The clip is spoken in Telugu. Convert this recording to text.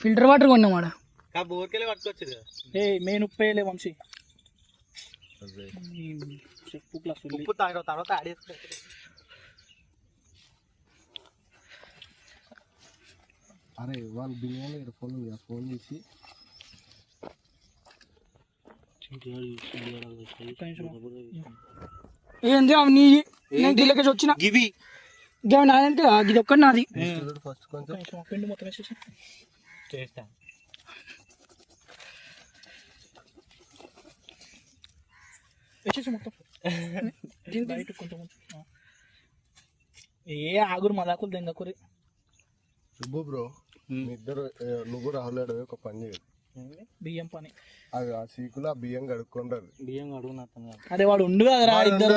ఫిల్టర్ వాటర్ కొన్నామాట బోర్కెళ్ళి పట్టుకొచ్చారు కదా. మెయిన్ ఉప్పేయలే వంశీ. ఉప్పు తర్వాత ఆడేసుకో. అరే వాళ్ళు బిర్యానీ ఫోన్ చేసి ఏంది అవి నీ గిల్లకి వచ్చిన గివి నాదంటే ఇది ఒక్కటి నాది. ఫస్ట్ కొంచెం పిండి మొత్తం వేసేసి చేస్తా. వేసేసి మొత్తం బయట కొంచెం ఆగురు మదాకులు దెంగకూరి. శుభు బ్రో మీ ఇద్దరు నువ్వు రాహుల్ ఒక పని చేయదు. బియ్యం పని అది ఆ సీకులో బియ్యం కడుక్కుంటారు. బియ్యం కడుగు. అదే వాడు ఉండు కదరా ఇద్దరు.